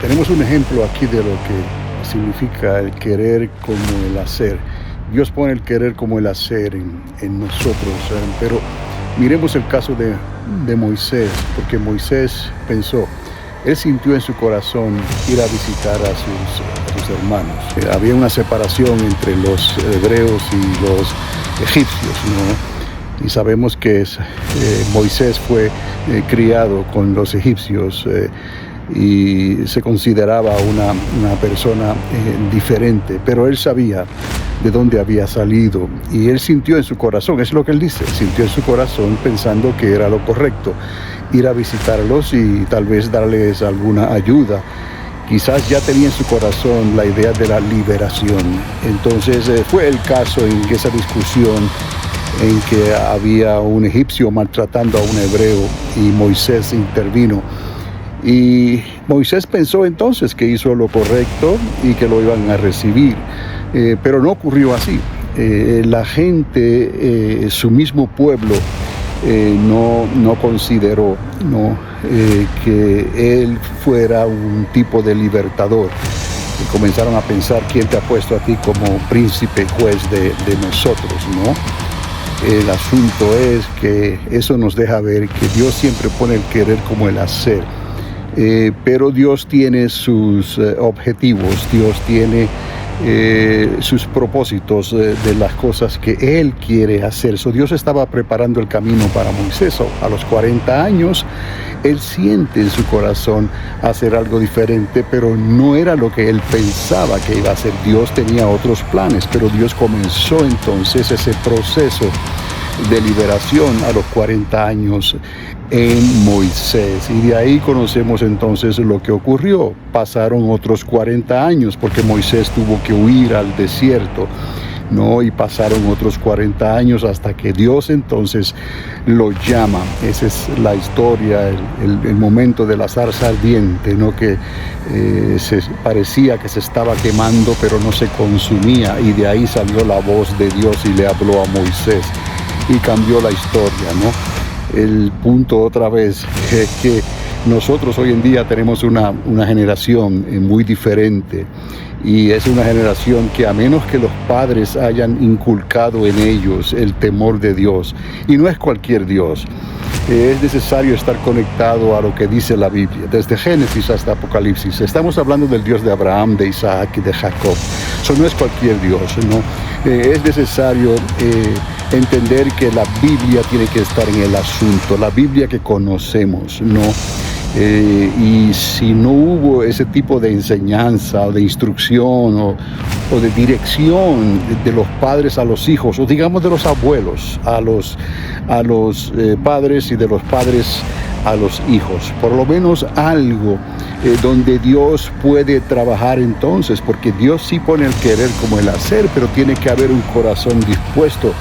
tenemos un ejemplo aquí de lo que significa el querer como el hacer. Dios pone el querer como el hacer en nosotros, pero miremos el caso de Moisés, porque Moisés pensó, él sintió en su corazón ir a visitar a sus hermanos. Había una separación entre los hebreos y los egipcios, ¿no? Y sabemos que Moisés fue criado con los egipcios y se consideraba una persona diferente, pero él sabía de dónde había salido y él sintió en su corazón, es lo que él dice, sintió en su corazón pensando que era lo correcto, ir a visitarlos y tal vez darles alguna ayuda. Quizás ya tenía en su corazón la idea de la liberación. Entonces fue el caso en esa discusión en que había un egipcio maltratando a un hebreo y Moisés intervino. Y Moisés pensó entonces que hizo lo correcto y que lo iban a recibir, pero no ocurrió así. La gente, su mismo pueblo, no consideró que él fuera un tipo de libertador. Y comenzaron a pensar, ¿quién te ha puesto a ti como príncipe juez de nosotros, no? El asunto es que eso nos deja ver que Dios siempre pone el querer como el hacer. Pero Dios tiene sus objetivos, Dios tiene sus propósitos de las cosas que Él quiere hacer. Dios estaba preparando el camino para Moisés. A los 40 años, Él siente en su corazón hacer algo diferente, pero no era lo que Él pensaba que iba a hacer. Dios tenía otros planes, pero Dios comenzó entonces ese proceso de liberación a los 40 años en Moisés. Y de ahí conocemos entonces lo que ocurrió. Pasaron otros 40 años porque Moisés tuvo que huir al desierto, ¿no? Y pasaron otros 40 años hasta que Dios entonces lo llama. Esa es la historia, el momento de la zarza ardiente, ¿no? Que parecía que se estaba quemando, pero no se consumía. Y de ahí salió la voz de Dios y le habló a Moisés. Y cambió la historia, ¿no? El punto otra vez es que nosotros hoy en día tenemos una generación muy diferente y es una generación que a menos que los padres hayan inculcado en ellos el temor de Dios, y no es cualquier Dios, es necesario estar conectado a lo que dice la Biblia, desde Génesis hasta Apocalipsis. Estamos hablando del Dios de Abraham, de Isaac y de Jacob. Eso no es cualquier Dios, ¿no? Es necesario entender que la Biblia tiene que estar en el asunto, la Biblia que conocemos, ¿no? Y si no hubo ese tipo de enseñanza o de instrucción o de dirección de los padres a los hijos, o digamos de los abuelos a los padres y de los padres a los hijos, por lo menos algo donde Dios puede trabajar entonces, porque Dios sí pone el querer como el hacer, pero tiene que haber un corazón dispuesto,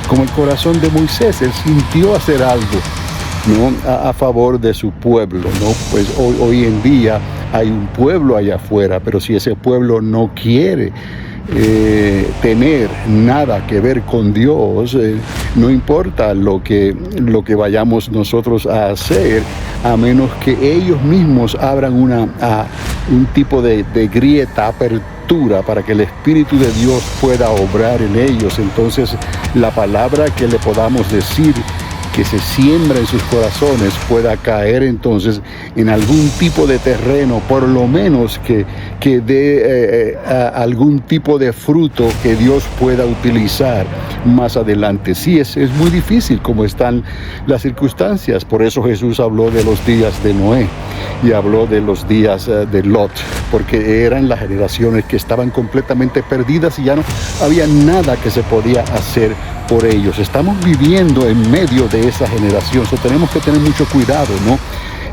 como el corazón de Moisés. Él sintió hacer algo, ¿no? a favor de su pueblo, ¿no? Pues hoy en día hay un pueblo allá afuera, pero si ese pueblo no quiere tener nada que ver con Dios, no importa lo que vayamos nosotros a hacer, a menos que ellos mismos abran un tipo de grieta, apertura, para que el Espíritu de Dios pueda obrar en ellos. Entonces la palabra que le podamos decir, que se siembra en sus corazones, pueda caer entonces en algún tipo de terreno, por lo menos que dé algún tipo de fruto que Dios pueda utilizar más adelante. Sí, es muy difícil como están las circunstancias. Por eso Jesús habló de los días de Noé y habló de los días de Lot, porque eran las generaciones que estaban completamente perdidas y ya no había nada que se podía hacer por ellos. Estamos viviendo en medio de esa generación, tenemos que tener mucho cuidado, ¿no?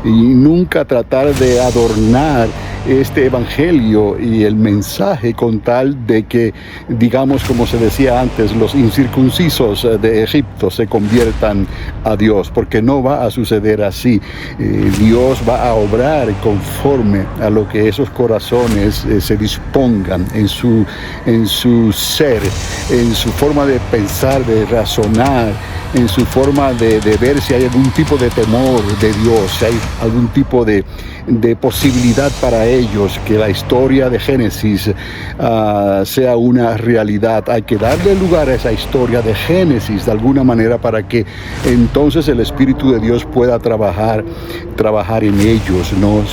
Y nunca tratar de adornar este evangelio y el mensaje con tal de que, digamos, como se decía antes, los incircuncisos de Egipto se conviertan a Dios, porque no va a suceder así. Dios va a obrar conforme a lo que esos corazones se dispongan en su ser, en su forma de pensar, de razonar, en su forma de ver si hay algún tipo de temor de Dios, si hay algún tipo de posibilidad para ellos que la historia de Génesis sea una realidad. Hay que darle lugar a esa historia de Génesis de alguna manera para que entonces el Espíritu de Dios pueda trabajar en ellos, ¿no?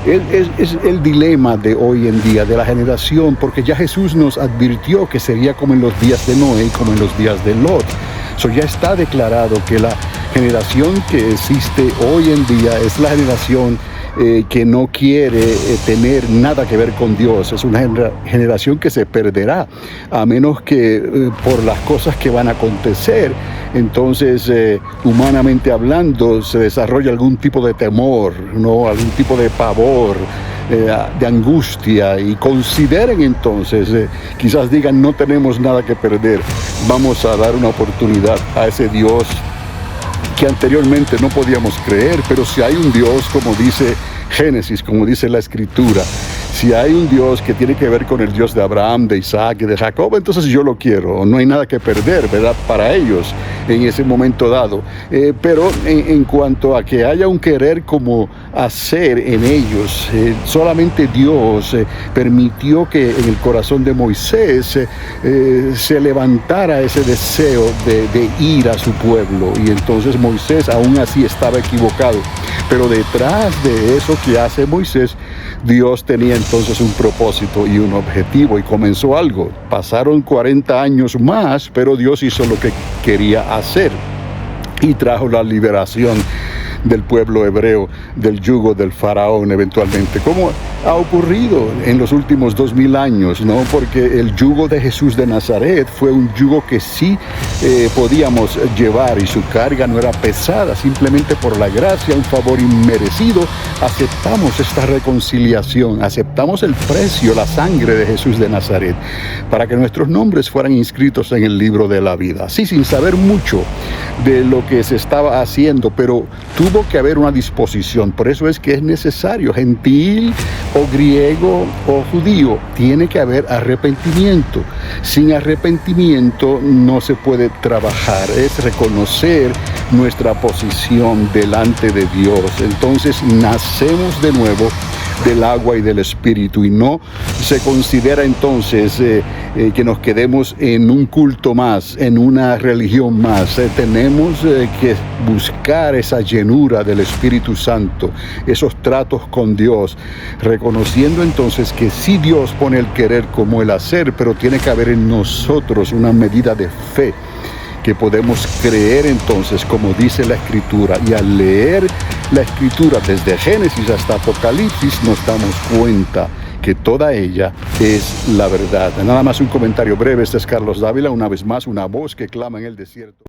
Es el dilema de hoy en día, de la generación, porque ya Jesús nos advirtió que sería como en los días de Noé y como en los días de Lot. Ya está declarado que la generación que existe hoy en día es la generación que no quiere tener nada que ver con Dios. Es una generación que se perderá, a menos que por las cosas que van a acontecer, entonces humanamente hablando se desarrolla algún tipo de temor, ¿no? Algún tipo de pavor, de angustia, y consideren entonces, quizás digan, no tenemos nada que perder, vamos a dar una oportunidad a ese Dios que anteriormente no podíamos creer. Pero si hay un Dios, como dice Génesis, como dice la Escritura, si hay un Dios que tiene que ver con el Dios de Abraham, de Isaac y de Jacob, entonces yo lo quiero. No hay nada que perder, ¿verdad?, para ellos en ese momento dado. Pero en cuanto a que haya un querer como hacer en ellos, solamente Dios permitió que en el corazón de Moisés se levantara ese deseo de ir a su pueblo. Y entonces Moisés aún así estaba equivocado. Pero detrás de eso que hace Moisés, Dios tenía entonces un propósito y un objetivo, y comenzó algo. Pasaron 40 años más, pero Dios hizo lo que quería hacer y trajo la liberación del pueblo hebreo del yugo del faraón eventualmente, como ha ocurrido en los últimos 2000 años, ¿no? Porque el yugo de Jesús de Nazaret fue un yugo que sí podíamos llevar, y su carga no era pesada. Simplemente por la gracia, un favor inmerecido, aceptamos esta reconciliación, aceptamos el precio, la sangre de Jesús de Nazaret, para que nuestros nombres fueran inscritos en el libro de la vida. Sí, sin saber mucho de lo que se estaba haciendo, pero tuvo que haber una disposición. Por eso es que es necesario, gentil o griego o judío, tiene que haber arrepentimiento. Sin arrepentimiento no se puede trabajar. Es reconocer nuestra posición delante de Dios. Entonces nacemos de nuevo del agua y del Espíritu, y no se considera entonces que nos quedemos en un culto más, en una religión más. Tenemos que buscar esa llenura del Espíritu Santo, esos tratos con Dios, reconociendo entonces que sí, Dios pone el querer como el hacer, pero tiene que haber en nosotros una medida de fe, que podemos creer entonces como dice la Escritura. Y al leer la Escritura desde Génesis hasta Apocalipsis nos damos cuenta que toda ella es la verdad. Nada más un comentario breve. Este es Carlos Dávila, una vez más, una voz que clama en el desierto.